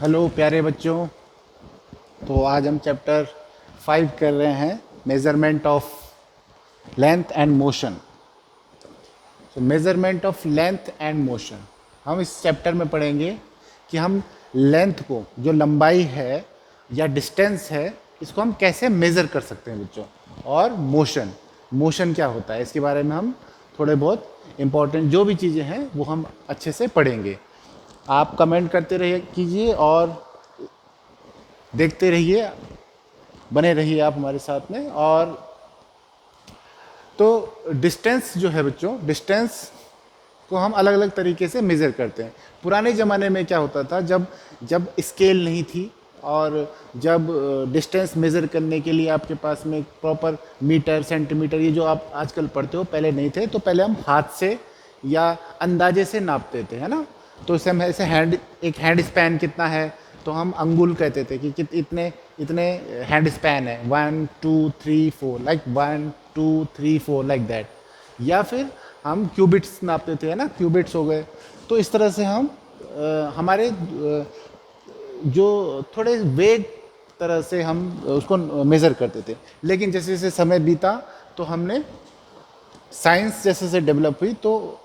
Hello प्यारे बच्चों। तो आज हम चैप्टर 5 कर रहे हैं, measurement of length and motion. तो measurement of length and motion हम इस चैप्टर में पढ़ेंगे कि हम लेंथ को, जो लंबाई है या डिस्टेंस है, इसको हम कैसे मेज़र कर सकते हैं बच्चों। और मोशन, मोशन क्या होता है, इसके बारे में हम थोड़े बहुत इम्पोर्टेंट जो भी चीज़ें हैं वो हम अच्छे से पढ़ेंगे। आप कमेंट करते रहिए कीजिए और देखते रहिए, बने रहिए आप हमारे साथ में। और तो डिस्टेंस जो है बच्चों, डिस्टेंस को हम अलग अलग तरीके से मेज़र करते हैं। पुराने ज़माने में क्या होता था, जब जब स्केल नहीं थी और जब डिस्टेंस मेज़र करने के लिए आपके पास में प्रॉपर मीटर सेंटीमीटर ये जो आप आजकल पढ़ते हो पहले नहीं थे, तो पहले हम हाथ से या अंदाजे से नापते थे, है ना। तो इसे हम ऐसे एक हैंड स्पैन कितना है तो हम अंगुल कहते थे कि इतने इतने हैंड स्पैन है, 1 2 3 4, लाइक 1 2 3 4 लाइक दैट। या फिर हम क्यूबिट्स नापते थे, है ना, क्यूबिट्स हो गए। तो इस तरह से हम हमारे जो थोड़े वेग तरह से हम उसको मेज़र करते थे। लेकिन जैसे जैसे समय बीता तो हमने साइंस जैसे से डेवलप हुई, तो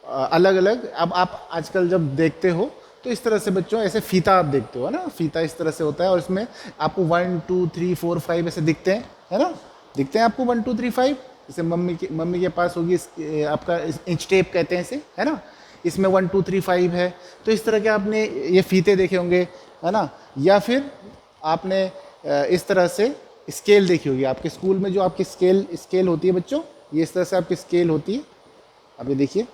अलग अलग अब आप आजकल जब देखते हो तो इस तरह से बच्चों ऐसे फीता आप देखते हो ना, फीता इस तरह से होता है और इसमें आपको 1 2 3 4 5 ऐसे दिखते हैं, है ना, दिखते हैं आपको 1 2 3 5। जैसे मम्मी के पास होगी आपका इंच टेप कहते हैं इसे, है ना, इसमें 1 2 3 5 है। तो इस तरह के आपने ये फीते देखे होंगे, है ना। या फिर आपने इस तरह से स्केल देखी होगी आपके स्कूल में, जो आपकी स्केल स्केल होती है बच्चों, ये इस तरह से आपकी स्केल होती है। अब ये देखिए,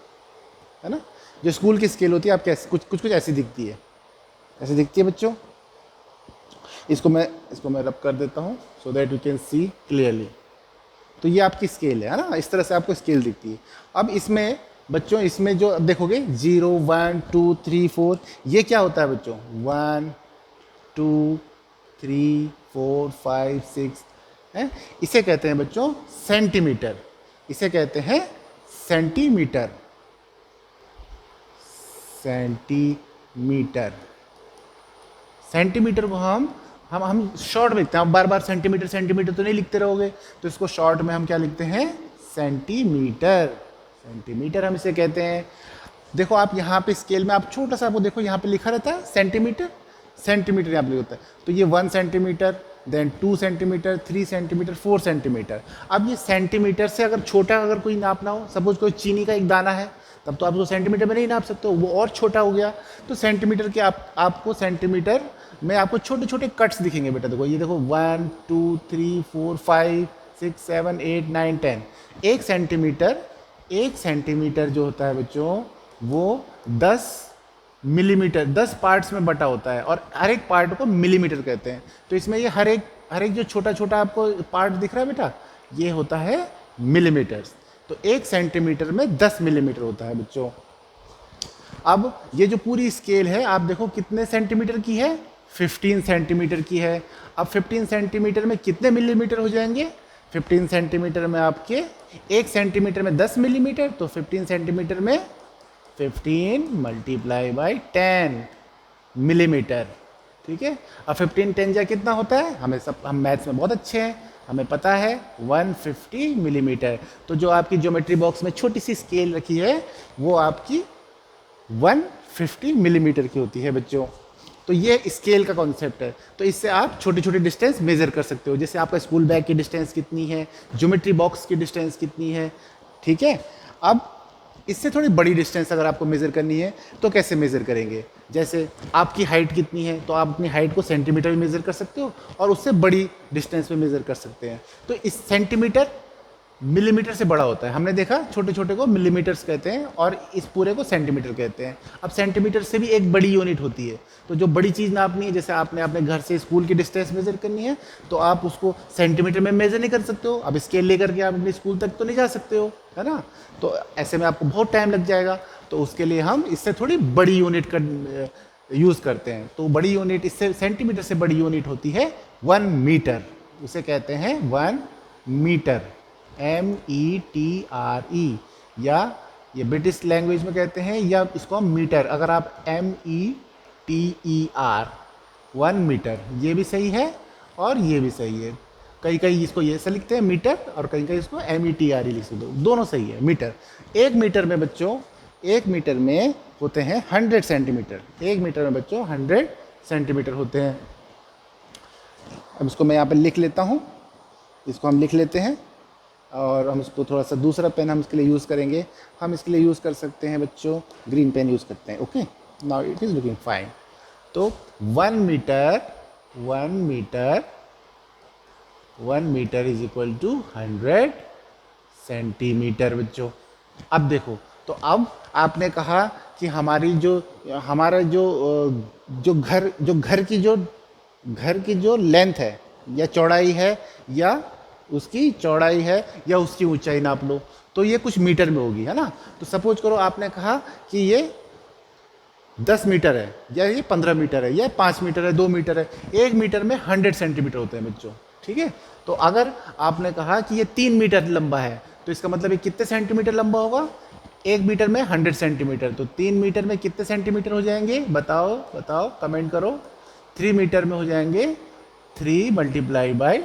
है ना, जो स्कूल की स्केल होती है आपके कुछ कुछ कुछ ऐसी दिखती है, ऐसी दिखती है बच्चों। इसको मैं रब कर देता हूँ so that you can see clearly. तो ये आपकी स्केल है ना, इस तरह से आपको स्केल दिखती है। अब इसमें बच्चों, इसमें जो अब देखोगे 0 1 2 3 4, ये क्या होता है बच्चों, 1 2 3 4 5 6 है। इसे कहते हैं बच्चों सेंटीमीटर, इसे कहते हैं सेंटीमीटर, सेंटीमीटर। सेंटीमीटर को हम शॉर्ट में लिखते हैं। आप बार बार सेंटीमीटर सेंटीमीटर तो नहीं लिखते रहोगे, तो इसको शॉर्ट में हम क्या लिखते हैं, सेंटीमीटर। सेंटीमीटर हम इसे कहते हैं। देखो आप यहाँ पे स्केल में आप छोटा सा, आपको देखो यहाँ पे लिखा रहता है सेंटीमीटर, सेंटीमीटर यहाँ पे लिखा होता है। तो ये 1 centimetre, then 2 centimetre, 3 centimetre, 4 centimetre. अब ये सेंटीमीटर से अगर छोटा अगर कोई नापना हो, सपोज कोई चीनी का एक दाना है, तब तो आप उसको सेंटीमीटर में नहीं नाप सकते हो, वो और छोटा हो गया। तो सेंटीमीटर के आपको सेंटीमीटर में आपको छोटे छोटे कट्स दिखेंगे बेटा। देखो ये देखो 1 2 3 4 5 6 7 8 9 10। एक सेंटीमीटर जो होता है बच्चों, वो 10 मिलीमीटर, 10 पार्ट्स में बटा होता है और हर एक पार्ट को मिलीमीटर कहते हैं। तो इसमें ये हर एक जो छोटा छोटा आपको पार्ट दिख रहा है बेटा, ये होता है मिलीमीटर्स। तो 1 सेंटीमीटर में 10 मिलीमीटर होता है बच्चों। अब ये जो पूरी स्केल है आप देखो कितने सेंटीमीटर की है, 15 सेंटीमीटर की है। अब 15 सेंटीमीटर में कितने मिलीमीटर हो जाएंगे, 15 सेंटीमीटर में आपके 1 सेंटीमीटर में 10 मिलीमीटर, तो 15 सेंटीमीटर में 15 मल्टीप्लाई बाई 10 मिलीमीटर, ठीक है। अब 15 10 जा कितना होता है, हम मैथ्स में बहुत अच्छे हैं, हमें पता है 150 मिलीमीटर। तो जो आपकी ज्योमेट्री बॉक्स में छोटी सी स्केल रखी है वो आपकी 150 मिलीमीटर की होती है बच्चों। तो ये स्केल का कॉन्सेप्ट है। तो इससे आप छोटी छोटी डिस्टेंस मेजर कर सकते हो, जैसे आपका स्कूल बैग की डिस्टेंस कितनी है, ज्योमेट्री बॉक्स की डिस्टेंस कितनी है, ठीक है। अब इससे थोड़ी बड़ी डिस्टेंस अगर आपको मेज़र करनी है तो कैसे मेज़र करेंगे, जैसे आपकी हाइट कितनी है तो आप अपनी हाइट को सेंटीमीटर में मेज़र कर सकते हो और उससे बड़ी डिस्टेंस में मेज़र कर सकते हैं। तो इस सेंटीमीटर मिलीमीटर से बड़ा होता है, हमने देखा छोटे छोटे को मिलीमीटर्स कहते हैं और इस पूरे को सेंटीमीटर कहते हैं। अब सेंटीमीटर से भी एक बड़ी यूनिट होती है, तो जो बड़ी चीज़ नापनी है, जैसे आपने अपने घर से स्कूल की डिस्टेंस मेजर करनी है तो आप उसको सेंटीमीटर में मेजर नहीं कर सकते हो। अब स्केल लेकर के आप अपने स्कूल तक तो नहीं जा सकते हो, है ना। तो ऐसे में आपको बहुत टाइम लग जाएगा, तो उसके लिए हम इससे थोड़ी बड़ी यूनिट का यूज़ करते हैं। तो बड़ी यूनिट, इससे सेंटीमीटर से बड़ी यूनिट होती है 1 मीटर, उसे कहते हैं 1 मीटर, METRE, या ये ब्रिटिश लैंग्वेज में कहते हैं, या इसको हम मीटर। अगर आप METR TER 1 मीटर, ये भी सही है और ये भी सही है। कई कई इसको ये से लिखते हैं मीटर और कई कई इसको METR ही लिख दो, दोनों सही है। मीटर, 1 मीटर में बच्चों, 1 मीटर में होते हैं 100 सेंटीमीटर। 1 मीटर में बच्चों 100 सेंटीमीटर होते हैं। अब इसको मैं यहाँ पर लिख लेता हूँ, इसको हम लिख लेते हैं और हम इसको थोड़ा सा दूसरा पेन हम इसके लिए यूज़ करेंगे। हम इसके लिए यूज़ कर सकते हैं बच्चों, ग्रीन पेन यूज़ करते हैं। Okay, now it is looking fine. तो 1 metre, 1 metre is equal to 100 centimetre बच्चों। अब देखो, तो अब आपने कहा कि हमारी जो हमारा जो घर की जो लेंथ है या चौड़ाई है, या उसकी चौड़ाई है या उसकी ऊंचाई नाप लो, तो ये कुछ मीटर में होगी, है ना। तो सपोज करो आपने कहा कि ये 10 मीटर है, या ये 15 मीटर है, या 5 मीटर है, 2 मीटर है। 1 मीटर में 100 सेंटीमीटर होते हैं बच्चों, ठीक है। तो अगर आपने कहा कि ये 3 मीटर लंबा है, तो इसका मतलब ये कितने सेंटीमीटर लंबा होगा? 1 मीटर में 100 सेंटीमीटर, तो 3 मीटर में कितने सेंटीमीटर हो जाएंगे? बताओ बताओ, कमेंट करो। 3 मीटर में हो जाएंगे 3 multiply by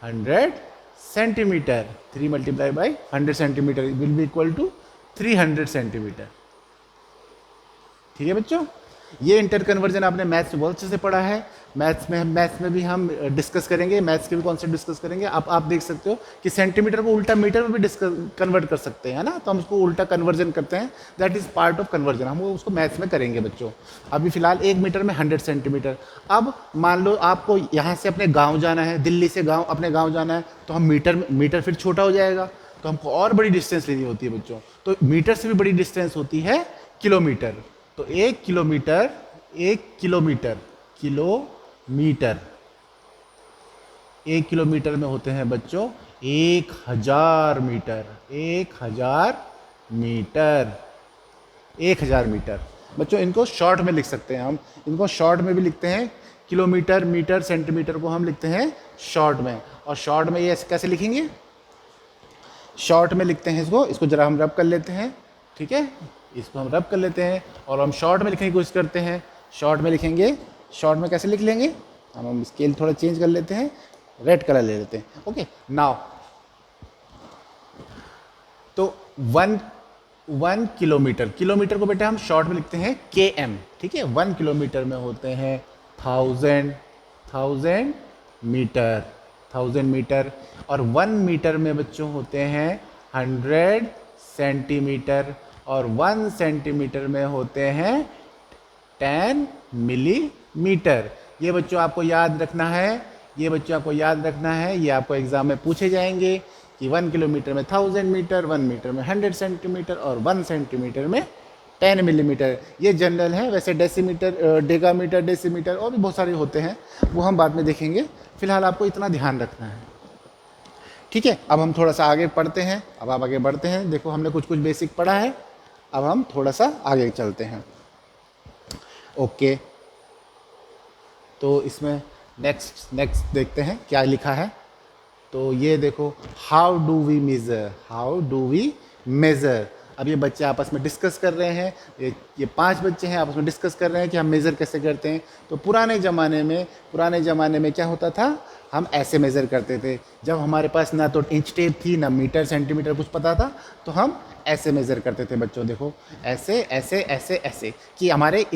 100 centimetre. 3 multiply by 100 centimetre will be equal to 300 centimetre. ठीक है बच्चों, ये इंटर कन्वर्जन आपने मैथ्स में बहुत अच्छे से पढ़ा है। मैथ्स में भी हम डिस्कस करेंगे, मैथ्स के भी कॉन्सेप्ट डिस्कस करेंगे। आप देख सकते हो कि सेंटीमीटर को उल्टा मीटर में भी कन्वर्ट कर सकते हैं, है ना। तो हम उसको उल्टा कन्वर्जन करते हैं, that is part of conversion. हम उसको मैथ्स में करेंगे बच्चों। अभी फिलहाल 1 मीटर में 100 सेंटीमीटर। अब मान लो आपको यहाँ से अपने गाँव जाना है, दिल्ली से अपने गाँव जाना है, तो हम मीटर फिर छोटा हो जाएगा, तो हमको और बड़ी डिस्टेंस लेनी होती है बच्चों। तो मीटर से भी बड़ी डिस्टेंस होती है किलोमीटर। तो 1 किलोमीटर में होते हैं बच्चों 1000 मीटर। 1000 मीटर बच्चों, इनको शॉर्ट में लिख सकते हैं हम। इनको शॉर्ट में भी लिखते हैं, किलोमीटर, मीटर, सेंटीमीटर को हम लिखते हैं शॉर्ट में। और शॉर्ट में ये कैसे लिखेंगे? शॉर्ट में लिखते हैं इसको जरा हम रब कर लेते हैं, ठीक है। इसको हम रब कर लेते हैं और हम शॉर्ट में लिखने की कोशिश करते हैं। शॉर्ट में लिखेंगे, शॉर्ट में कैसे लिख लेंगे? हम स्केल थोड़ा चेंज कर लेते हैं, रेड कलर ले लेते हैं। ओके, नाउ तो 1 किलोमीटर को बेटा हम शॉर्ट में लिखते हैं km, ठीक है। 1 किलोमीटर में होते हैं 1000 मीटर। और 1 मीटर में बच्चों होते हैं 100 सेंटीमीटर। और 1 सेंटीमीटर में होते हैं 10 मिलीमीटर। ये बच्चों आपको याद रखना है, ये आपको एग्जाम में पूछे जाएंगे कि 1 किलोमीटर में 1000 मीटर, 1 मीटर में 100 सेंटीमीटर और 1 सेंटीमीटर में 10 मिलीमीटर। ये जनरल है, वैसे डेसीमीटर, डेगामीटर, डेसीमीटर और भी बहुत सारे होते हैं, वो हम बाद में देखेंगे। फिलहाल आपको इतना ध्यान रखना है, ठीक है। अब हम थोड़ा सा आगे पढ़ते हैं, अब आप आगे बढ़ते हैं। देखो हमने कुछ बेसिक पढ़ा है, अब हम थोड़ा सा आगे चलते हैं। ओके, तो इसमें नेक्स्ट देखते हैं क्या लिखा है। तो ये देखो, हाउ डू वी मेज़र। अब ये बच्चे आपस में डिस्कस कर रहे हैं, ये 5 बच्चे हैं, आपस में डिस्कस कर रहे हैं कि हम मेज़र कैसे करते हैं। तो पुराने ज़माने में क्या होता था, हम ऐसे मेज़र करते थे। जब हमारे पास ना तो इंच टेप थी, ना मीटर सेंटीमीटर कुछ पता था, तो हम ऐसे मेज़र करते थे बच्चों। देखो ऐसे ऐसे ऐसे ऐसे कि हमारे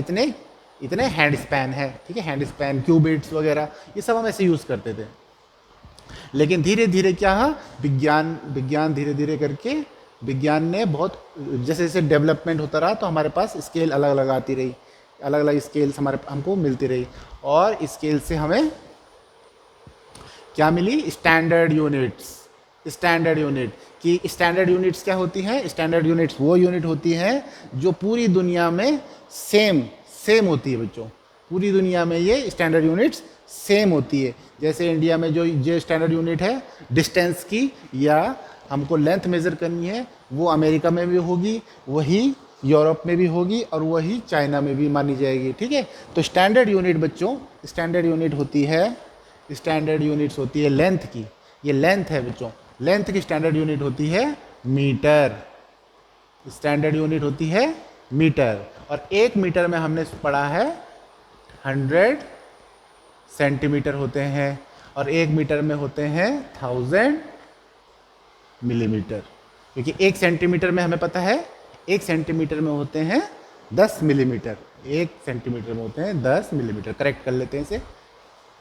इतने हैंड स्पैन है, ठीक है। हैंड स्पैन, क्यूबिट्स वगैरह, ये सब हम ऐसे यूज़ करते थे। लेकिन धीरे धीरे क्या है, विज्ञान धीरे धीरे करके विज्ञान ने बहुत जैसे जैसे डेवलपमेंट होता रहा, तो हमारे पास स्केल अलग अलग आती रही, अलग अलग स्केल्स हमको मिलती रही। और स्केल से हमें क्या मिली? Standard unit. कि स्टैंडर्ड यूनिट्स क्या होती हैं? स्टैंडर्ड यूनिट्स वो यूनिट होती हैं जो पूरी दुनिया में सेम होती है बच्चों। पूरी दुनिया में ये स्टैंडर्ड यूनिट्स सेम होती है। जैसे इंडिया में जो स्टैंडर्ड यूनिट है डिस्टेंस की, या हमको लेंथ मेज़र करनी है, वो अमेरिका में भी होगी, वही यूरोप में भी होगी, और वही चाइना में भी मानी जाएगी, ठीक है। तो स्टैंडर्ड यूनिट बच्चों, स्टैंडर्ड यूनिट्स होती है लेंथ की। ये लेंथ है बच्चों, लेंथ की स्टैंडर्ड यूनिट होती है मीटर। और 1 मीटर में हमने पढ़ा है 100 सेंटीमीटर होते हैं और 1 मीटर में होते हैं 1000 मिलीमीटर, क्योंकि 1 सेंटीमीटर में हमें पता है 1 सेंटीमीटर में होते हैं 10 मिलीमीटर, 1 सेंटीमीटर में होते हैं 10 मिलीमीटर। करेक्ट कर लेते हैं इसे।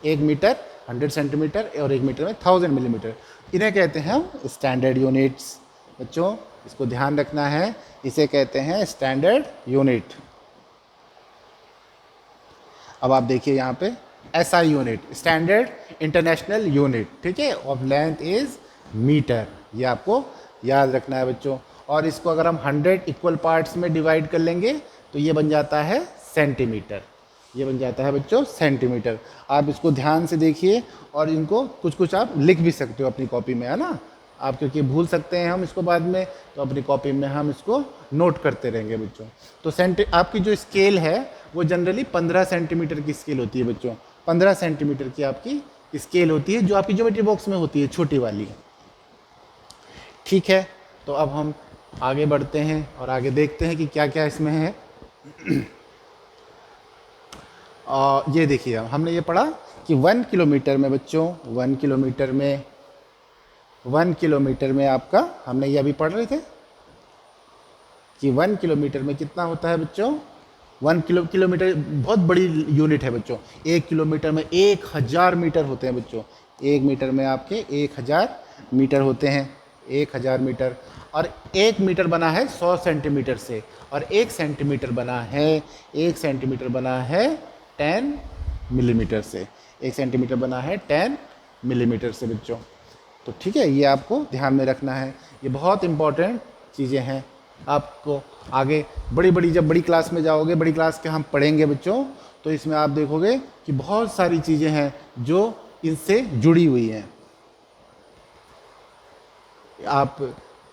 1 मीटर 100 सेंटीमीटर और 1 मीटर में 1000 मिलीमीटर। इन्हें कहते हैं स्टैंडर्ड यूनिट्स। बच्चों इसको ध्यान रखना है, इसे कहते हैं स्टैंडर्ड यूनिट। अब आप देखिए यहाँ पे SI unit, standard international unit, ठीक है, ऑफ लेंथ इज मीटर। ये आपको याद रखना है बच्चों। और इसको अगर हम 100 इक्वल पार्ट्स में डिवाइड कर लेंगे तो ये बन जाता है सेंटीमीटर। ये बन जाता है बच्चों सेंटीमीटर। आप इसको ध्यान से देखिए और इनको कुछ कुछ आप लिख भी सकते हो अपनी कॉपी में, है ना। आप क्योंकि भूल सकते हैं हम इसको बाद में, तो अपनी कॉपी में हम इसको नोट करते रहेंगे बच्चों। तो आपकी जो स्केल है वो जनरली 15 सेंटीमीटर की स्केल होती है बच्चों। 15 सेंटीमीटर की आपकी स्केल होती है जो आपकी ज्योमेट्री बॉक्स में होती है, छोटी वाली। ठीक है, तो अब हम आगे बढ़ते हैं और आगे देखते हैं कि क्या क्या इसमें है। ये देखिए हमने ये पढ़ा कि 1 किलोमीटर में बच्चों 1 किलोमीटर में आपका, हमने ये अभी पढ़ रहे थे कि 1 किलोमीटर में कितना होता है बच्चों। 1 किलोमीटर बहुत बड़ी यूनिट है बच्चों। 1 किलोमीटर में 1000 मीटर होते हैं बच्चों। 1 मीटर में आपके 1000 मीटर होते हैं, 1000 मीटर। और 1 मीटर बना है 100 सेंटीमीटर से, और 1 सेंटीमीटर बना है 10 मिलीमीटर से। 1 सेंटीमीटर बना है 10 मिलीमीटर से बच्चों। तो ठीक है, ये आपको ध्यान में रखना है, ये बहुत इंपॉर्टेंट चीज़ें हैं। आपको आगे जब बड़ी क्लास में जाओगे, बड़ी क्लास के हम पढ़ेंगे बच्चों, तो इसमें आप देखोगे कि बहुत सारी चीज़ें हैं जो इनसे जुड़ी हुई हैं। आप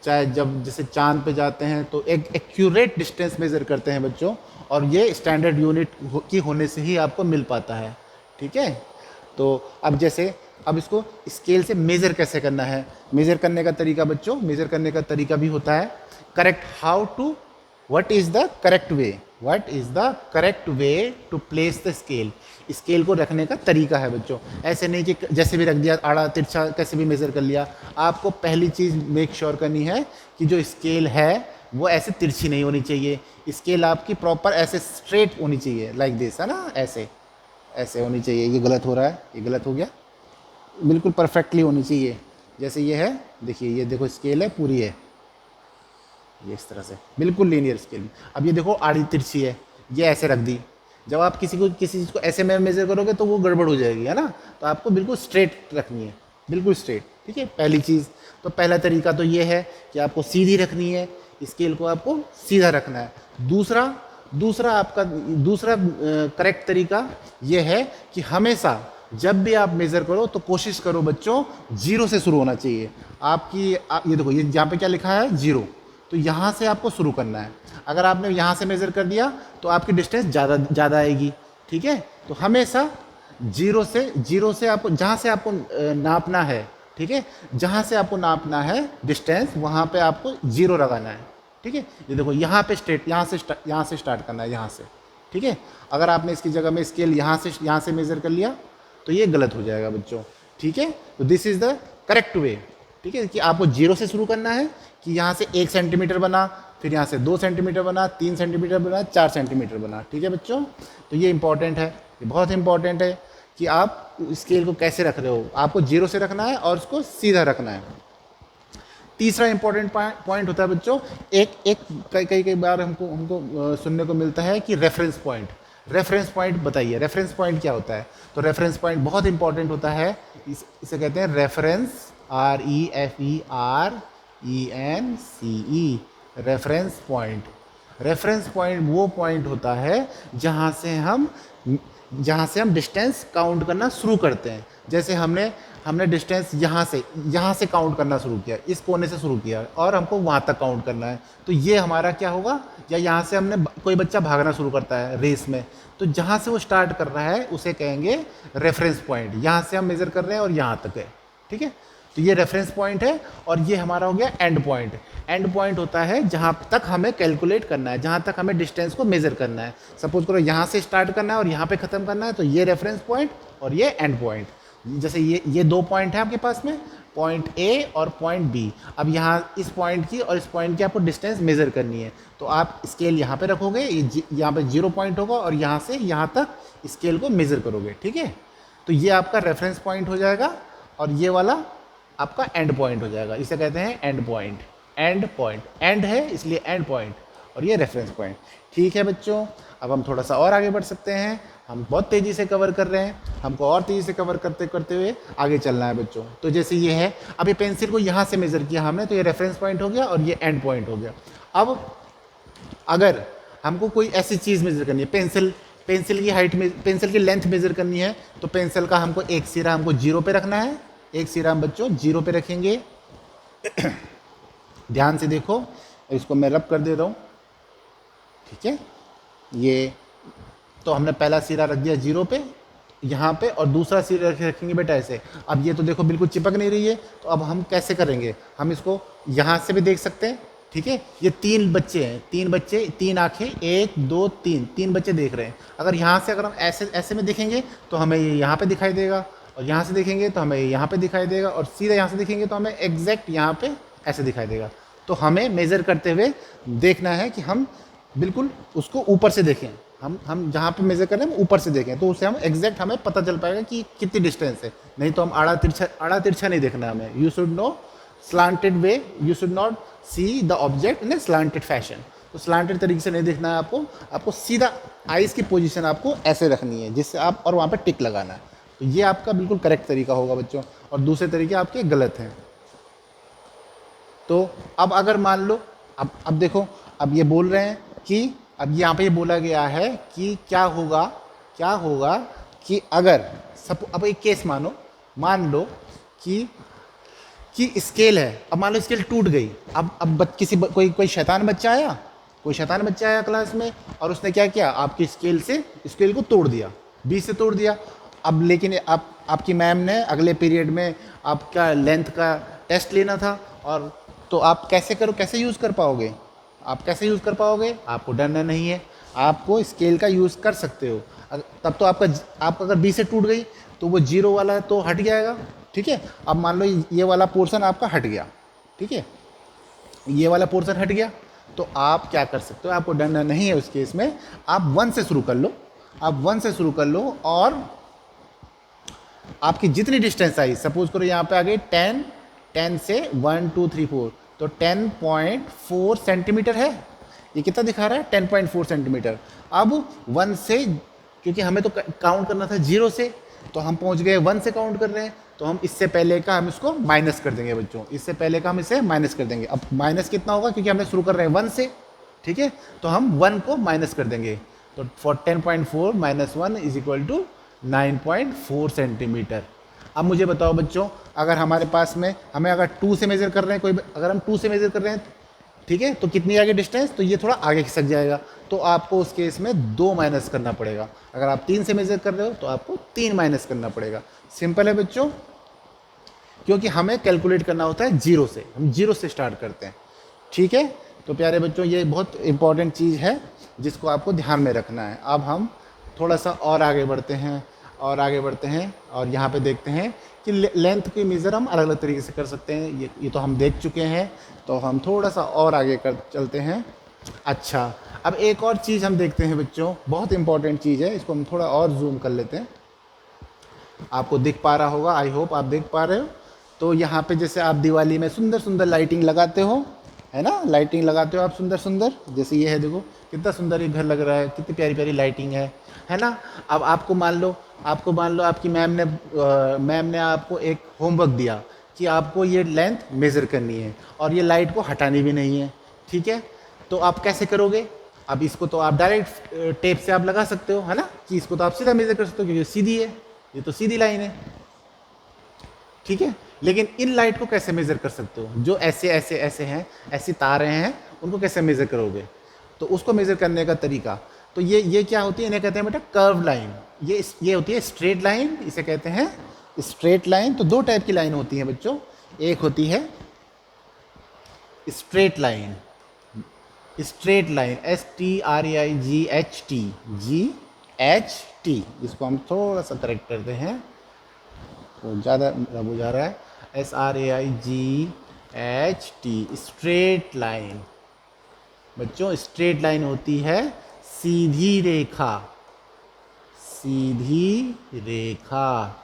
चाहे जब जैसे चांद पे जाते हैं तो एक एक्यूरेट डिस्टेंस मेज़र करते हैं बच्चों, और ये स्टैंडर्ड यूनिट की होने से ही आपको मिल पाता है। ठीक है, तो अब इसको स्केल से मेज़र कैसे करना है। मेज़र करने का तरीका बच्चों, मेज़र करने का तरीका भी होता है correct, what is the correct way to place the scale. Scale को रखने का तरीका है बच्चों। ऐसे नहीं कि जैसे भी रख दिया, आड़ा तिरछा कैसे भी मेज़र कर लिया। आपको पहली चीज़ मेक श्योर करनी है कि जो स्केल है वो ऐसे तिरछी नहीं होनी चाहिए। स्केल आपकी प्रॉपर ऐसे स्ट्रेट होनी चाहिए, लाइक दिस, है ना, ऐसे होनी चाहिए। ये गलत हो रहा है, ये गलत हो गया। बिल्कुल परफेक्टली होनी चाहिए, जैसे ये है। देखिए, ये देखो स्केल है पूरी है, ये इस तरह से बिल्कुल लीनियर स्केल। अब ये देखो आड़ी तिरछी है, ये ऐसे रख दी। जब आप किसी चीज़ को ऐसे में मेज़र करोगे तो वो गड़बड़ हो जाएगी, है ना। तो आपको बिल्कुल स्ट्रेट रखनी है, बिल्कुल स्ट्रेट। ठीक है, पहली चीज़ तो पहला तरीका तो ये है कि आपको सीधी रखनी है, स्केल को आपको सीधा रखना है। दूसरा करेक्ट तरीका ये है कि हमेशा जब भी आप मेज़र करो तो कोशिश करो बच्चों 0 से शुरू होना चाहिए। ये देखो, ये यहाँ पे क्या लिखा है 0, तो यहाँ से आपको शुरू करना है। अगर आपने यहाँ से मेज़र कर दिया तो आपकी डिस्टेंस ज़्यादा आएगी। ठीक है, तो हमेशा 0 से आपको जहाँ से आपको नापना है, ठीक है, जहाँ से आपको नापना है डिस्टेंस, वहाँ पे आपको 0 लगाना है। ठीक है, ये देखो यहाँ पे स्ट्रेट, यहाँ से स्टार्ट करना है, यहाँ से। ठीक है, अगर आपने इसकी जगह में स्केल यहाँ से मेज़र कर लिया तो ये गलत हो जाएगा बच्चों। ठीक है, तो दिस इज़ द करेक्ट वे। ठीक है, कि आपको 0 से शुरू करना है कि यहाँ से 1 सेंटीमीटर बना, फिर यहाँ से 2 सेंटीमीटर बना, 3 सेंटीमीटर बना, 4 सेंटीमीटर बना। ठीक है बच्चों, तो ये इंपॉर्टेंट है, ये बहुत इंपॉर्टेंट है कि आप स्केल को कैसे रख रहे हो। आपको 0 से रखना है और उसको सीधा रखना है। तीसरा इंपॉर्टेंट पॉइंट होता है बच्चों, कई बार हमको सुनने को मिलता है कि रेफरेंस पॉइंट बताइए। रेफरेंस पॉइंट क्या होता है? तो रेफरेंस पॉइंट बहुत इंपॉर्टेंट होता है। इसे कहते हैं reference, REFERENCE, reference point. Reference point वो पॉइंट होता है जहाँ से हम डिस्टेंस काउंट करना शुरू करते हैं। जैसे हमने डिस्टेंस यहाँ से काउंट करना शुरू किया, इस कोने से शुरू किया और हमको वहाँ तक काउंट करना है, तो ये हमारा क्या होगा। या यहाँ से कोई बच्चा भागना शुरू करता है रेस में, तो जहाँ से वो स्टार्ट कर रहा है उसे कहेंगे रेफरेंस पॉइंट। यहाँ से हम मेज़र कर रहे हैं और यहाँ तक है। ठीक है, तो ये रेफरेंस पॉइंट है और ये हमारा हो गया एंड पॉइंट। एंड पॉइंट होता है जहाँ तक हमें कैलकुलेट करना है, जहाँ तक हमें डिस्टेंस को मेजर करना है। सपोज करो यहाँ से स्टार्ट करना है और यहाँ पे ख़त्म करना है, तो ये रेफरेंस पॉइंट और ये एंड पॉइंट। जैसे ये दो पॉइंट है आपके पास में, पॉइंट ए और पॉइंट बी। अब यहाँ इस पॉइंट की और इस पॉइंट की आपको डिस्टेंस मेजर करनी है, तो आप स्केल यहाँ पे रखोगे, यहाँ पे 0 पॉइंट होगा और यहाँ से यहाँ तक स्केल को मेजर करोगे, ठीक है। तो ये आपका रेफरेंस पॉइंट हो जाएगा और ये वाला आपका एंड पॉइंट हो जाएगा। इसे कहते हैं and point. And point, and है इसलिए एंड पॉइंट, और ये रेफरेंस पॉइंट। ठीक है बच्चों, अब हम थोड़ा सा और आगे बढ़ सकते हैं। हम बहुत तेज़ी से कवर कर रहे हैं, हमको और तेज़ी से कवर करते करते हुए आगे चलना है बच्चों। तो जैसे ये है, अब ये पेंसिल को यहाँ से मेज़र किया हमने, तो ये रेफरेंस पॉइंट हो गया और ये एंड पॉइंट हो गया। अब अगर हमको कोई ऐसी चीज़ मेज़र करनी है, पेंसिल की हाइट में, पेंसिल की लेंथ मेज़र करनी है, तो पेंसिल का हमको एक सिरा हमको 0 पे रखना है। एक सिरा हम बच्चों 0 पे रखेंगे। ध्यान से देखो, इसको मैं रब कर दे रहा हूँ, ठीक है। ये तो हमने पहला सिरा रख दिया 0 पे यहाँ पे, और दूसरा सिरा रखेंगे बेटा ऐसे। अब ये तो देखो बिल्कुल चिपक नहीं रही है, तो अब हम कैसे करेंगे, हम इसको यहाँ से भी देख सकते हैं, ठीक है। ये 3 बच्चे हैं, 3 बच्चे, 3 आँखें, 1 2 3, 3 बच्चे देख रहे हैं। अगर यहाँ से अगर हम ऐसे ऐसे में देखेंगे तो हमें ये यहाँ पे दिखाई देगा, और यहाँ से देखेंगे तो हमें यहाँ पे दिखाई देगा, और सीधा यहाँ से देखेंगे तो हमें एग्जैक्ट यहाँ पे ऐसे दिखाई देगा। तो हमें मेज़र करते हुए देखना है कि हम बिल्कुल उसको ऊपर से देखें। हम जहाँ पे मेज़र कर रहे हैं ऊपर से देखें, तो उससे हम एग्जैक्ट हमें पता चल पाएगा कि कितनी डिस्टेंस है। नहीं तो हम आड़ा तिरछा नहीं देखना है हमें। You should know slanted way, you should not see the object in A slanted fashion. तो स्लांटेड तरीके से नहीं देखना है आपको सीधा आइज़ की पोजीशन आपको ऐसे रखनी है, जिससे आप, और वहाँ पे टिक लगाना है। तो ये आपका बिल्कुल करेक्ट तरीका होगा बच्चों, और दूसरे तरीके आपके गलत हैं। तो अब अगर मान लो, अब देखो, अब ये बोल रहे हैं कि, अब यहाँ पे ये बोला गया है कि क्या होगा कि अगर अब एक केस मान लो कि स्केल है। अब मान लो स्केल टूट गई। अब कोई शैतान बच्चा आया क्लास में, और उसने क्या किया, आपकी स्केल को तोड़ दिया, 20 से तोड़ दिया। अब लेकिन आपकी मैम ने अगले पीरियड में आपका लेंथ का टेस्ट लेना था, और तो आप कैसे यूज़ कर पाओगे, आपको डरना नहीं है, आपको स्केल का यूज़ कर सकते हो। तब तो आपका अगर 20 से टूट गई तो वो 0 वाला तो हट जाएगा, ठीक है। अब मान लो ये वाला पोर्शन आपका हट गया, ठीक है, ये वाला पोर्शन हट गया, तो आप क्या कर सकते हो, आपको डरना नहीं है। उस केस में आप 1 से शुरू कर लो, और आपकी जितनी डिस्टेंस आई, सपोज करो यहाँ पे आ गई 10 से 1 2 3 4, तो 10.4 सेंटीमीटर है। ये कितना दिखा रहा है, 10.4 सेंटीमीटर। अब 1 से, क्योंकि हमें तो काउंट करना था 0 से, तो हम पहुंच गए 1 से काउंट कर रहे हैं, तो हम इससे पहले का हम इसको माइनस कर देंगे बच्चों, इससे पहले का हम इसे माइनस कर देंगे। अब माइनस कितना होगा, क्योंकि हमने शुरू कर रहे हैं 1 से, ठीक है, तो हम 1 को माइनस कर देंगे। तो फॉर 10.4 - 1 = 9.4 सेंटीमीटर। अब मुझे बताओ बच्चों, अगर हमारे पास में, हमें अगर 2 से मेज़र कर रहे हैं, अगर हम 2 से मेज़र कर रहे हैं, ठीक है, तो कितनी आगे डिस्टेंस, तो ये थोड़ा आगे खिसक जाएगा, तो आपको उस केस में 2 माइनस करना पड़ेगा। अगर आप 3 से मेज़र कर रहे हो तो आपको 3 माइनस करना पड़ेगा। सिंपल है बच्चों, क्योंकि हमें कैलकुलेट करना होता है 0 से, हम 0 से स्टार्ट करते हैं, ठीक है। तो प्यारे बच्चों, ये बहुत इंपॉर्टेंट चीज़ है जिसको आपको ध्यान में रखना है। अब हम थोड़ा सा और आगे बढ़ते हैं, और यहाँ पे देखते हैं कि लेंथ की मेज़र हम अलग अलग तरीके से कर सकते हैं। ये तो हम देख चुके हैं, तो हम थोड़ा सा और आगे चलते हैं। अच्छा, अब एक और चीज़ हम देखते हैं बच्चों, बहुत इंपॉर्टेंट चीज़ है, इसको हम थोड़ा और जूम कर लेते हैं। आपको दिख पा रहा होगा, आई होप आप देख पा रहे हो। तो यहाँ पे जैसे आप दिवाली में सुंदर सुंदर लाइटिंग लगाते हो, है ना, लाइटिंग लगाते हो आप सुंदर सुंदर, जैसे ये है, देखो कितना सुंदर ये घर लग रहा है, कितनी प्यारी प्यारी लाइटिंग है ना। अब आपको मान लो आपकी मैम ने आपको एक होमवर्क दिया कि आपको ये लेंथ मेज़र करनी है, और ये लाइट को हटानी भी नहीं है, ठीक है। तो आप कैसे करोगे, अब इसको तो आप डायरेक्ट टेप से आप लगा सकते हो, है ना, कि इसको तो आप सीधा मेज़र कर सकते हो, क्योंकि सीधी है, ये तो सीधी लाइन है, ठीक है। लेकिन इन लाइट को कैसे मेज़र कर सकते हो, जो ऐसे हैं, ऐसी तारें हैं, उनको कैसे मेज़र करोगे। तो उसको मेज़र करने का तरीका, तो ये क्या होती है, इन्हें कहते हैं बेटा कर्व लाइन। ये होती है स्ट्रेट लाइन, इसे कहते हैं स्ट्रेट लाइन। तो 2 टाइप की लाइन होती हैं बच्चों, एक होती है straight line, straight line STRAIGHT, GHT, इसको हम थोड़ा सा करेक्ट करते हैं तो ज़्यादा रब हो जा रहा है, SRAIGHT, स्ट्रेट लाइन। बच्चों स्ट्रेट लाइन होती है सीधी रेखा, सीधी रेखा,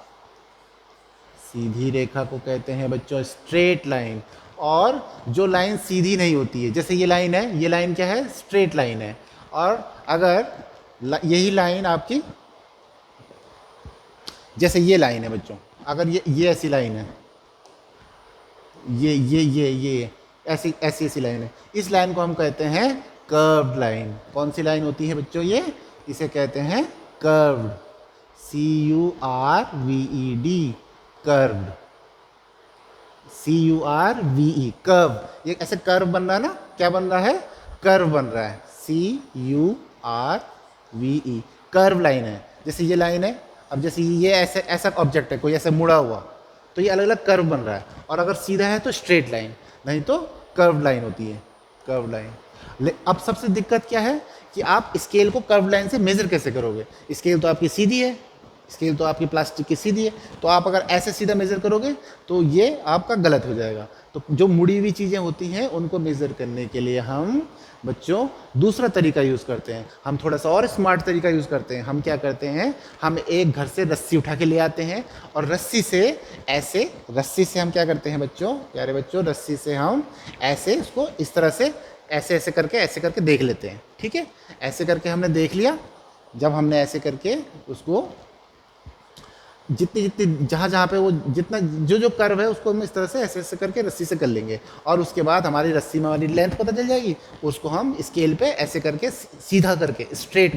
सीधी रेखा को कहते हैं बच्चों स्ट्रेट लाइन। और जो लाइन सीधी नहीं होती है, जैसे ये लाइन है, ये लाइन क्या है, स्ट्रेट लाइन है। और अगर यही लाइन आपकी, जैसे ये लाइन है बच्चों, अगर ये ऐसी लाइन है, ये ऐसी ऐसी ऐसी लाइन है, इस लाइन को हम कहते हैं कर्व्ड लाइन। कौन सी लाइन होती है बच्चों ये, इसे कहते हैं curved, CURVED, curved, CURVE, curve. ये ऐसे कर्व बन रहा है ना, क्या बन रहा है, कर्व बन रहा है, CURVE, कर्व लाइन है। जैसे ये लाइन है, अब जैसे ये ऐसे ऐसा ऑब्जेक्ट है कोई ऐसे मुड़ा हुआ, तो ये अलग अलग कर्व बन रहा है। और अगर सीधा है तो स्ट्रेट लाइन, नहीं तो कर्व लाइन होती है, कर्व लाइन। अब सबसे दिक्कत क्या है कि आप स्केल को कर्व लाइन से मेजर कैसे करोगे। स्केल तो आपकी सीधी है, स्केल तो आपकी प्लास्टिक की सीधी है, तो आप अगर ऐसे सीधा मेज़र करोगे तो ये आपका गलत हो जाएगा। तो जो मुड़ी हुई चीज़ें होती हैं उनको मेज़र करने के लिए हम बच्चों दूसरा तरीका यूज़ करते हैं, हम थोड़ा सा और स्मार्ट तरीका यूज़ करते हैं। हम क्या करते हैं, हम एक घर से रस्सी उठा के ले आते हैं और रस्सी से ऐसे, रस्सी से हम क्या करते हैं बच्चों, प्यारे बच्चों, रस्सी से हम ऐसे उसको इस तरह से ऐसे ऐसे करके देख लेते हैं। ठीक है, ऐसे करके हमने देख लिया। जब हमने ऐसे करके उसको जितनी जितनी जहाँ जहाँ पे वो जितना जो कर्व है उसको हम इस तरह से ऐसे ऐसे करके रस्सी से कर लेंगे, और उसके बाद हमारी रस्सी में हमारी लेंथ पता चल जाएगी। उसको हम स्केल पे ऐसे करके सीधा करके स्ट्रेट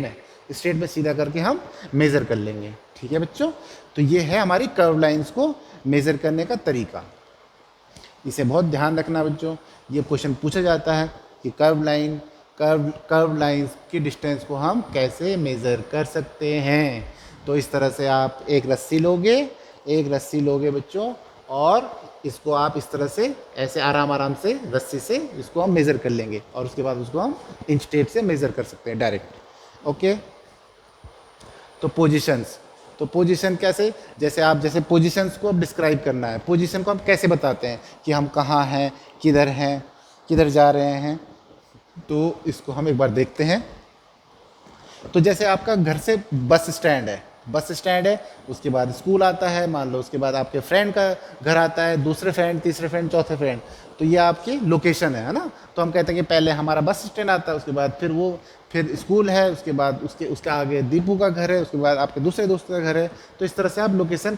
में सीधा करके हम मेज़र कर लेंगे। ठीक है बच्चों, तो ये है हमारी कर्व लाइंस को मेज़र करने का तरीका। इसे बहुत ध्यान रखना बच्चों, ये क्वेश्चन पूछा जाता है कि कर्व लाइंस की डिस्टेंस को हम कैसे मेज़र कर सकते हैं। तो इस तरह से आप एक रस्सी लोगे बच्चों, और इसको आप इस तरह से ऐसे आराम से रस्सी से इसको हम मेज़र कर लेंगे, और उसके बाद उसको हम इंच टेप से मेज़र कर सकते हैं डायरेक्ट। ओके, तो पोजीशन कैसे, जैसे पोजीशंस को डिस्क्राइब करना है, पोजीशन को हम कैसे बताते हैं कि हम कहाँ हैं, किधर जा रहे हैं। तो इसको हम एक बार देखते हैं। तो जैसे आपका घर से बस स्टैंड है, उसके बाद स्कूल आता है, मान लो उसके बाद आपके फ्रेंड का घर आता है, दूसरे फ्रेंड, तीसरे फ्रेंड, चौथे फ्रेंड, तो ये आपकी लोकेशन है ना। तो हम कहते हैं कि पहले हमारा बस स्टैंड आता है, उसके बाद फिर स्कूल है, उसके बाद उसके आगे दीपू का घर है, उसके बाद आपके दूसरे दोस्त का घर है। तो इस तरह से आप लोकेशन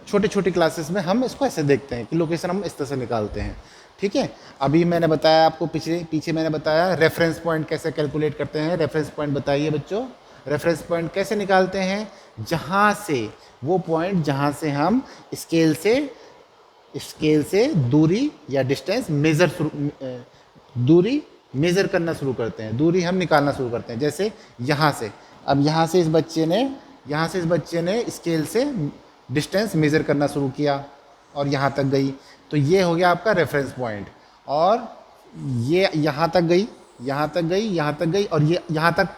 छोटी क्लासेस में हम इसको ऐसे देखते हैं कि लोकेशन हम इस तरह से निकालते हैं। ठीक है, अभी मैंने बताया आपको, पीछे मैंने बताया रेफरेंस पॉइंट कैसे कैलकुलेट करते हैं। रेफरेंस पॉइंट बताइए बच्चों, रेफरेंस पॉइंट कैसे निकालते हैं, जहाँ से वो पॉइंट जहाँ से हम स्केल से दूरी या डिस्टेंस दूरी मेज़र करना शुरू करते हैं, दूरी हम निकालना शुरू करते हैं। जैसे यहाँ से, अब यहाँ से इस बच्चे ने स्केल से डिस्टेंस मेज़र करना शुरू किया और यहाँ तक गई, तो ये हो गया आपका रेफरेंस पॉइंट। और ये यहाँ तक गई और ये यहाँ तक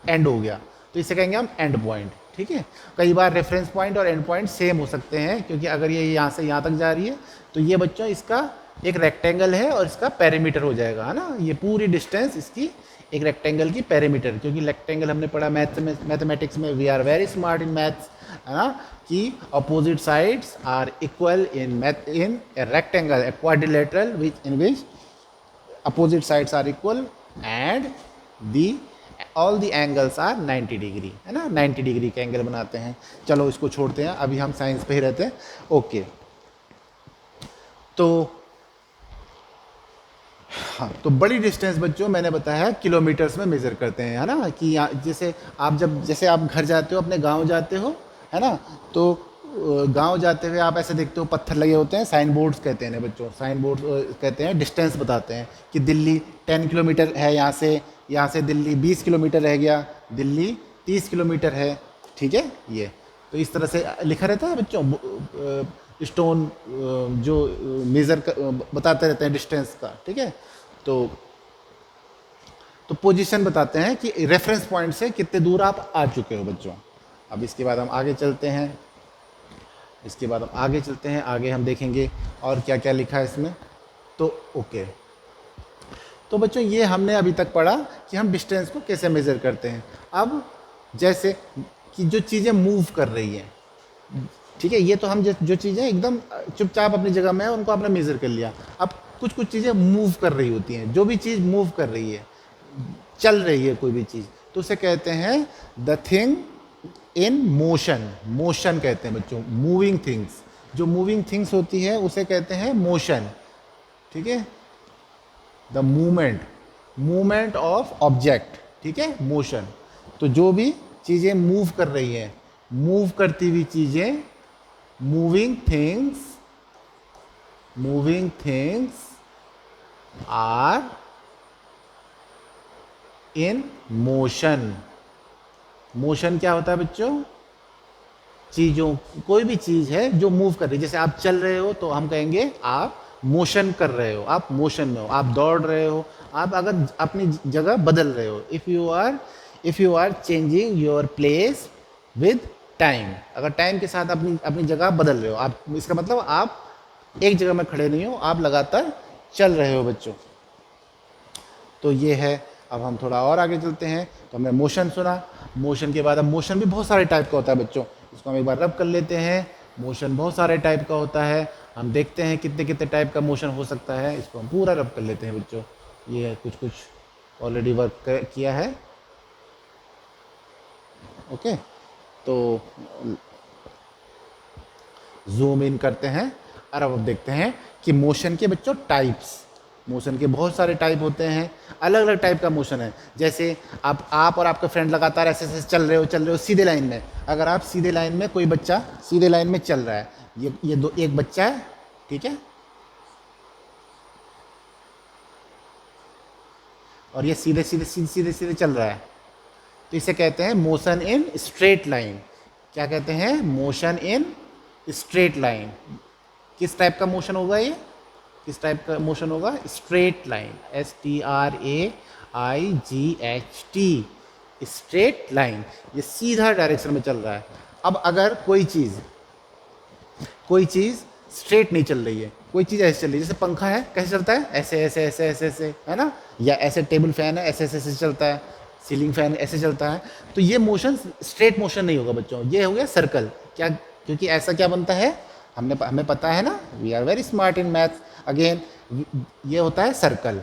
एंड हो गया, तो इसे कहेंगे हम एंड पॉइंट। ठीक है, कई बार रेफरेंस पॉइंट और एंड पॉइंट सेम हो सकते हैं, क्योंकि अगर ये यहाँ से यहाँ तक जा रही है तो ये बच्चों इसका एक रेक्टेंगल है और इसका पेरीमीटर हो जाएगा, है ना। ये पूरी डिस्टेंस इसकी एक रेक्टेंगल की पेरीमीटर, क्योंकि रेक्टेंगल हमने पढ़ा मैथमेटिक्स में, we are very smart in maths, है ना, कि opposite sides are equal in a rectangle, a quadrilateral in which opposite sides are equal and all the angles are 90 degree, है ना, 90 डिग्री के एंगल बनाते हैं। चलो इसको छोड़ते हैं, अभी हम साइंस पे ही रहते हैं। ओके, तो हाँ, तो बड़ी डिस्टेंस बच्चों मैंने बताया किलोमीटर्स में मेज़र करते हैं, है ना, कि जैसे आप घर जाते हो, अपने गांव जाते हो, है ना, तो गांव जाते हुए आप ऐसे देखते हो पत्थर लगे होते हैं, साइन बोर्ड्स कहते हैं बच्चों, साइन बोर्ड्स कहते हैं, डिस्टेंस बताते हैं कि दिल्ली 10 किलोमीटर है, यहाँ से दिल्ली 20 किलोमीटर रह गया, दिल्ली 30 किलोमीटर है। ठीक है, ये तो इस तरह से लिखा रहता है बच्चों, स्टोन जो मेज़र बताते रहते हैं डिस्टेंस का, ठीक है। तो पोजीशन बताते हैं कि रेफरेंस पॉइंट से कितने दूर आप आ चुके हो बच्चों। अब इसके बाद हम आगे चलते हैं, आगे हम देखेंगे और क्या क्या लिखा है इसमें। तो ओके, तो बच्चों ये हमने अभी तक पढ़ा कि हम डिस्टेंस को कैसे मेज़र करते हैं। अब जैसे कि जो चीज़ें मूव कर रही हैं, ठीक है, ये तो हम जो चीज़ें एकदम चुपचाप अपनी जगह में है उनको आपने मेज़र कर लिया। अब कुछ कुछ चीज़ें मूव कर रही होती हैं, जो भी चीज़ मूव कर रही है, चल रही है कोई भी चीज़, तो उसे कहते हैं the thing in motion. Motion कहते हैं बच्चों मूविंग थिंग्स। जो मूविंग थिंग्स होती है उसे कहते हैं मोशन, ठीक है। द मूवमेंट ऑफ ऑब्जेक्ट, ठीक है, मोशन। तो जो भी चीज़ें मूव कर रही हैं, मूव करती हुई चीज़ें, moving things are in motion. Motion क्या होता है बच्चों? चीज़ों, कोई भी चीज़ है जो मूव कर रही है। जैसे आप चल रहे हो तो हम कहेंगे आप मोशन कर रहे हो, आप मोशन में हो। आप दौड़ रहे हो, आप अगर अपनी जगह बदल रहे हो, if you are changing your place with time, अगर टाइम के साथ अपनी अपनी जगह बदल रहे हो आप, इसका मतलब आप एक जगह में खड़े नहीं हो, आप लगातार चल रहे हो बच्चों। तो ये है। अब हम थोड़ा और आगे चलते हैं। तो हमने मोशन सुना, मोशन के बाद अब मोशन भी बहुत सारे टाइप का होता है बच्चों। इसको हम एक बार रब कर लेते हैं। मोशन बहुत सारे टाइप का होता है, हम देखते हैं कितने कितने टाइप का मोशन हो सकता है। इसको हम पूरा रब कर लेते हैं बच्चों। ये है कुछ कुछ ऑलरेडी वर्क किया है। ओके, तो जूम इन करते हैं और अब देखते हैं कि मोशन के बच्चों टाइप्स, मोशन के बहुत सारे टाइप होते हैं, अलग अलग टाइप का मोशन है। जैसे आप और आपका फ्रेंड लगातार ऐसे ऐसे चल रहे हो सीधे लाइन में। अगर आप सीधे लाइन में, कोई बच्चा सीधे लाइन में चल रहा है, ये दो, एक बच्चा है, ठीक है, और ये सीधे सीधे सीधे सीधे सीधे चल रहा है, तो इसे कहते हैं मोशन इन स्ट्रेट लाइन। क्या कहते हैं? Motion in straight line. किस टाइप का मोशन होगा ये? किस टाइप का मोशन होगा? Straight line, STRAIGHT, straight line. ये सीधा डायरेक्शन में चल रहा है। अब अगर कोई चीज़ स्ट्रेट नहीं चल रही है, कोई चीज़ ऐसे चल रही है, जैसे पंखा है, कैसे चलता है? ऐसे ऐसे ऐसे ऐसे ऐसे, है ना? या ऐसे टेबल फैन है, ऐसे ऐसे ऐसे चलता है, सीलिंग फैन ऐसे चलता है। तो ये मोशन स्ट्रेट मोशन नहीं होगा बच्चों, ये हो गया सर्कल। क्या? क्योंकि ऐसा क्या बनता है, हमें पता है ना, we are very smart in maths. Again ये होता है circle.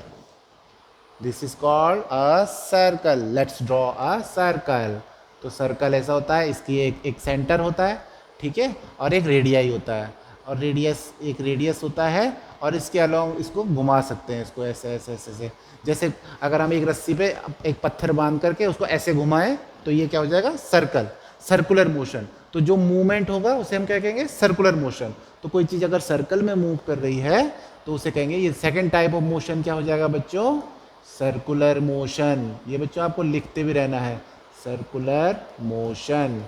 This is called a circle. Let's draw a circle. तो सर्कल ऐसा होता है, इसकी एक सेंटर होता है, ठीक है, और एक रेडियाई होता है, और एक रेडियस होता है, और इसके अलावा इसको घुमा सकते हैं, इसको ऐसे ऐसे ऐसे ऐसे। जैसे अगर हम एक रस्सी पे एक पत्थर बांध करके उसको ऐसे घुमाएं तो ये क्या हो जाएगा? Circle, circular motion. तो जो मूवमेंट होगा उसे हम क्या कहेंगे? Circular motion. तो कोई चीज़ अगर सर्कल में मूव कर रही है तो उसे कहेंगे, ये सेकेंड टाइप ऑफ मोशन क्या हो जाएगा बच्चों? Circular motion. ये बच्चों आपको लिखते भी रहना है, सर्कुलर मोशन।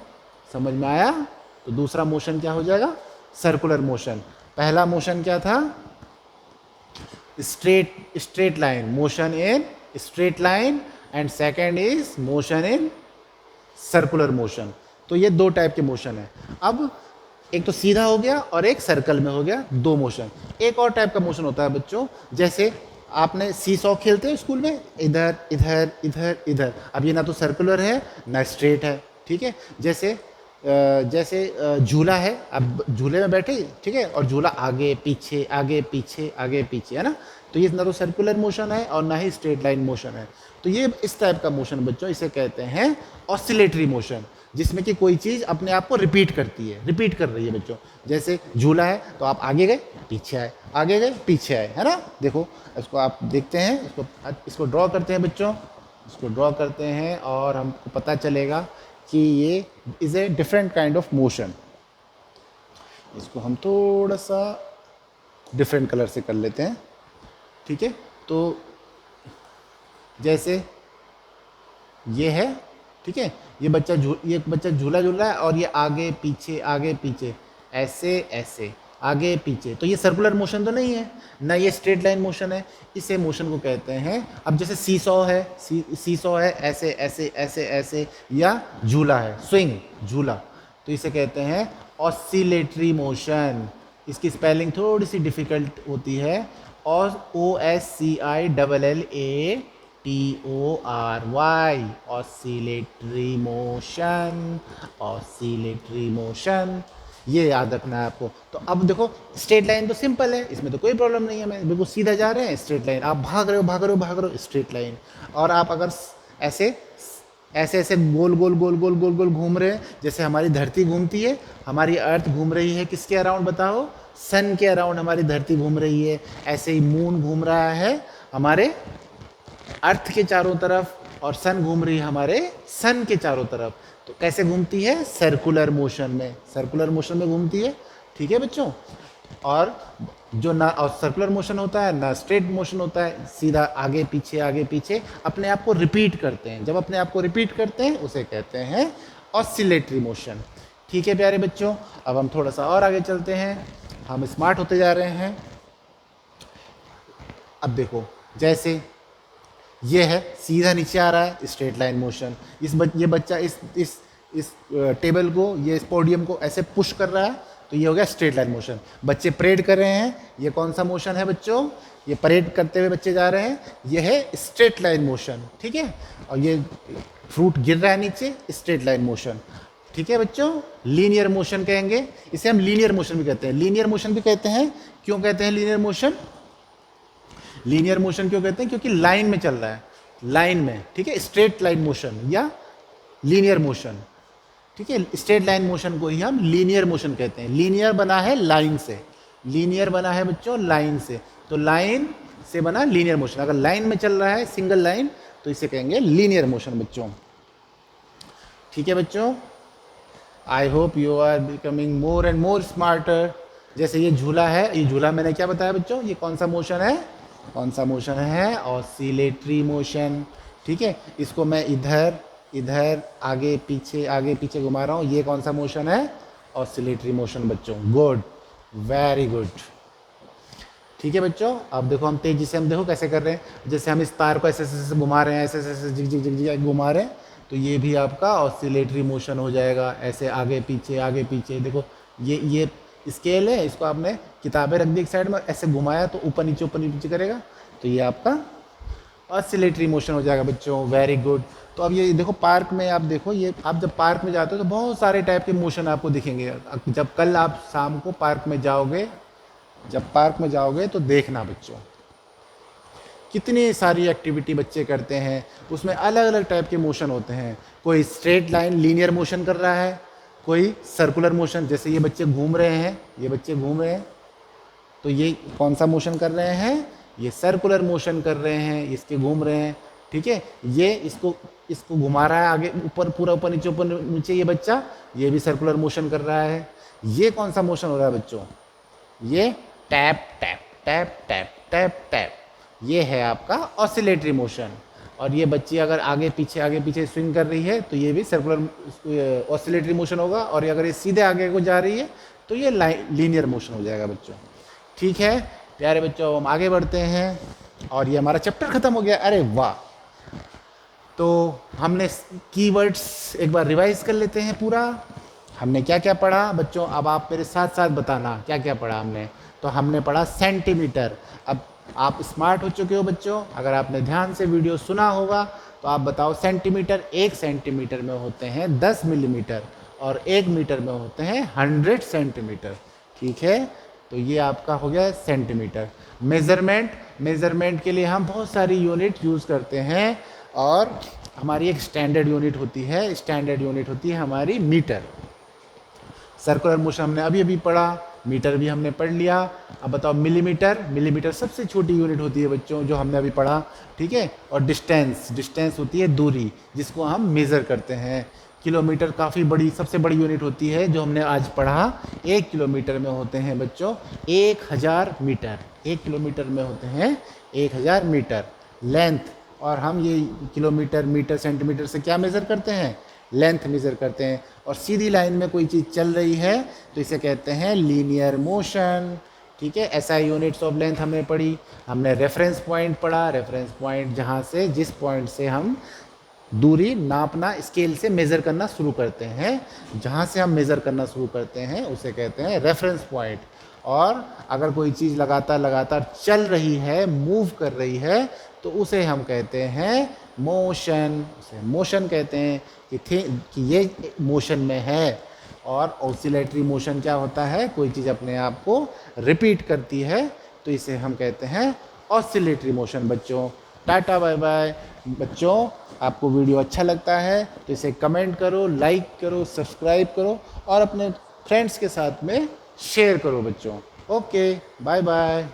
समझ में आया? तो दूसरा मोशन क्या हो जाएगा? Circular motion. पहला मोशन क्या था? Straight line, motion in straight line, and second is motion in circular motion. तो ये दो टाइप के मोशन है। अब एक तो सीधा हो गया और एक सर्कल में हो गया, दो मोशन। एक और टाइप का मोशन होता है बच्चों, जैसे आपने सी सॉ खेलते हो स्कूल में, इधर इधर इधर इधर। अब ये ना तो सर्कुलर है ना स्ट्रेट है, ठीक है। जैसे झूला है, अब झूले में बैठे, ठीक है, और झूला आगे पीछे आगे पीछे आगे पीछे, है ना। तो ये ना तो सर्कुलर मोशन है और ना ही स्ट्रेट लाइन मोशन है। तो ये इस टाइप का मोशन बच्चों, इसे कहते हैं ऑसिलेटरी मोशन, जिसमें कि कोई चीज़ अपने आप को रिपीट करती है, रिपीट कर रही है बच्चों। जैसे झूला है तो आप आगे गए पीछे आए, आगे गए पीछे आए, है ना। देखो इसको आप देखते हैं, इसको ड्रॉ करते हैं बच्चों, इसको ड्रॉ करते हैं और हमको पता चलेगा कि ये is a different kind of motion. इसको हम थोड़ा सा डिफरेंट कलर से कर लेते हैं, ठीक है। तो जैसे ये है, ठीक है, ये बच्चा झूला झूल रहा है और ये आगे पीछे ऐसे ऐसे आगे पीछे। तो ये सर्कुलर मोशन तो नहीं है ना, ये स्ट्रेट लाइन मोशन है। इसे मोशन को कहते हैं, अब जैसे सीसॉ है, सीसॉ है ऐसे ऐसे ऐसे ऐसे, या झूला है स्विंग झूला, तो इसे कहते हैं ऑसिलेटरी मोशन। इसकी स्पेलिंग थोड़ी सी डिफिकल्ट होती है, और OSCILLATORY, oscillatory motion, oscillatory motion, ये याद रखना है आपको। तो अब देखो स्ट्रेट लाइन तो सिंपल है, इसमें तो कोई प्रॉब्लम नहीं है, मैं बिल्कुल सीधा जा रहे हैं स्ट्रेट लाइन, आप भाग रहे हो भाग रहे हो भाग रहे हो स्ट्रेट लाइन। और आप अगर ऐसे ऐसे ऐसे गोल गोल गोल गोल गोल गोल घूम रहे हैं, जैसे हमारी धरती घूमती है, हमारी अर्थ घूम रही है किसके अराउंड बताओ, सन के अराउंड हमारी धरती घूम रही है। ऐसे ही मून घूम रहा है हमारे अर्थ के चारों तरफ, और सन घूम रही है हमारे सन के चारों तरफ। तो कैसे घूमती है, सर्कुलर मोशन में, सर्कुलर मोशन में घूमती है। ठीक है बच्चों, और जो ना और सर्कुलर मोशन होता है ना स्ट्रेट मोशन होता है, सीधा आगे पीछे अपने आप को रिपीट करते हैं। जब अपने आप को रिपीट करते हैं उसे कहते हैं ऑसिलेटरी मोशन। ठीक है प्यारे बच्चों, अब हम थोड़ा सा और आगे चलते हैं, हम स्मार्ट होते जा रहे हैं। अब देखो जैसे ये है सीधा नीचे आ रहा है स्ट्रेट लाइन मोशन, ये बच्चा इस टेबल को, ये इस पोडियम को ऐसे पुश कर रहा है, तो ये हो गया स्ट्रेट लाइन मोशन। बच्चे परेड कर रहे हैं, ये कौन सा मोशन है बच्चों, ये परेड करते हुए बच्चे जा रहे हैं, ये है स्ट्रेट लाइन मोशन। ठीक है, और ये फ्रूट गिर रहा है नीचे, स्ट्रेट लाइन मोशन। ठीक है बच्चों, लीनियर मोशन कहेंगे इसे, हम लीनियर मोशन भी कहते हैं। लीनियर मोशन भी कहते हैं, क्यों कहते हैं लीनियर मोशन, लीनियर मोशन क्यों कहते हैं, क्योंकि लाइन में चल रहा है, लाइन में। ठीक है, स्ट्रेट लाइन मोशन या लीनियर मोशन। ठीक है, स्ट्रेट लाइन मोशन को ही हम लीनियर मोशन कहते हैं। लीनियर बना है लाइन से, लीनियर बना है बच्चों लाइन से, तो लाइन से बना लीनियर मोशन। अगर लाइन में चल रहा है सिंगल लाइन तो इसे कहेंगे लीनियर मोशन बच्चों। ठीक है बच्चों, I hope you are becoming more and more smarter. जैसे ये झूला है, ये झूला मैंने क्या बताया बच्चों, ये कौन सा मोशन है, कौन सा मोशन है, ऑसिलेटरी मोशन। ठीक है, इसको मैं इधर इधर आगे पीछे घुमा रहा हूँ, ये कौन सा मोशन है, ऑसिलेटरी मोशन बच्चों। Good, very good. ठीक है बच्चों, अब देखो हम तेजी से हम देखो कैसे कर रहे हैं, जैसे हम इस तार को ऐसे ऐसे घुमा रहे हैं, ऐसे ऐसे जिग जिग जिग जिग घुमा रहे हैं, तो ये भी आपका ऑसिलेटरी मोशन हो जाएगा। ऐसे आगे पीछे देखो, ये स्केल है, इसको आपने किताबें रख दी एक साइड में, ऐसे घुमाया तो ऊपर नीचे करेगा, तो ये आपका ऑसिलेटरी मोशन हो जाएगा बच्चों। Very good. तो अब ये देखो पार्क में, आप देखो ये, आप जब पार्क में जाते हो तो बहुत सारे टाइप के मोशन आपको दिखेंगे। जब कल आप शाम को पार्क में जाओगे, जब पार्क में जाओगे तो देखना बच्चों, कितनी सारी एक्टिविटी बच्चे करते हैं, उसमें अलग अलग टाइप के मोशन होते हैं। कोई स्ट्रेट लाइन लीनियर मोशन कर रहा है, कोई सर्कुलर मोशन, जैसे ये बच्चे घूम रहे हैं, ये बच्चे घूम रहे हैं, तो ये कौन सा मोशन कर रहे हैं, ये सर्कुलर मोशन कर रहे हैं, इसके घूम रहे हैं। ठीक है, ये इसको घुमा रहा है आगे ऊपर, पूरा ऊपर नीचे ये बच्चा, ये भी सर्कुलर मोशन कर रहा है। ये कौन सा मोशन हो रहा है बच्चों, ये tap tap tap tap tap tap, ये है आपका ऑसिलेटरी मोशन। और ये बच्ची अगर आगे पीछे स्विंग कर रही है तो ये भी सर्कुलर ऑसिलेटरी मोशन होगा, और अगर ये सीधे आगे को जा रही है तो ये लीनियर मोशन हो जाएगा बच्चों। ठीक है प्यारे बच्चों, हम आगे बढ़ते हैं, और ये हमारा चैप्टर खत्म हो गया। अरे वाह, तो हमने कीवर्ड्स एक बार रिवाइज कर लेते हैं पूरा। हमने क्या क्या पढ़ा बच्चों, अब आप मेरे साथ साथ बताना क्या क्या पढ़ा हमने। तो हमने पढ़ा सेंटीमीटर। अब आप स्मार्ट हो चुके हो बच्चों, अगर आपने ध्यान से वीडियो सुना होगा तो आप बताओ सेंटीमीटर, 1 सेंटीमीटर में होते हैं 10 मिलीमीटर, और 1 मीटर में होते हैं 100 सेंटीमीटर। ठीक है, तो ये आपका हो गया सेंटीमीटर। मेज़रमेंट के लिए हम बहुत सारी यूनिट यूज़ करते हैं, और हमारी एक स्टैंडर्ड यूनिट होती है, हमारी मीटर। सर्कुलर मोशन हमने अभी पढ़ा, मीटर भी हमने पढ़ लिया। अब बताओ मिलीमीटर सबसे छोटी यूनिट होती है बच्चों, जो हमने अभी पढ़ा। ठीक है, और डिस्टेंस होती है दूरी, जिसको हम मेज़र करते हैं। किलोमीटर काफ़ी बड़ी, सबसे बड़ी यूनिट होती है, जो हमने आज पढ़ा। 1 किलोमीटर में होते हैं बच्चों 1000 मीटर, 1 किलोमीटर में होते हैं 1000 मीटर लेंथ। और हम ये किलोमीटर, मीटर, सेंटीमीटर से क्या मेज़र करते हैं, लेंथ मेज़र करते हैं। और सीधी लाइन में कोई चीज़ चल रही है तो इसे कहते हैं लीनियर मोशन। ठीक है, एसआई यूनिट्स ऑफ लेंथ हमने पढ़ी, हमने रेफरेंस पॉइंट पढ़ा, रेफरेंस पॉइंट जहाँ से जिस पॉइंट से हम दूरी नापना स्केल से मेज़र करना शुरू करते हैं, जहाँ से हम मेज़र करना शुरू करते हैं उसे कहते हैं रेफरेंस पॉइंट। और अगर कोई चीज़ लगातार लगातार चल रही है, मूव कर रही है, तो उसे हम कहते हैं मोशन। उसे मोशन कहते हैं कि ये मोशन में है। और ऑसिलेटरी मोशन क्या होता है, कोई चीज़ अपने आप को रिपीट करती है तो इसे हम कहते हैं ऑसिलेटरी मोशन। बच्चों टाटा बाय बाय। बच्चों आपको वीडियो अच्छा लगता है तो इसे कमेंट करो, लाइक करो, सब्सक्राइब करो और अपने फ्रेंड्स के साथ में शेयर करो बच्चों। Okay, bye bye.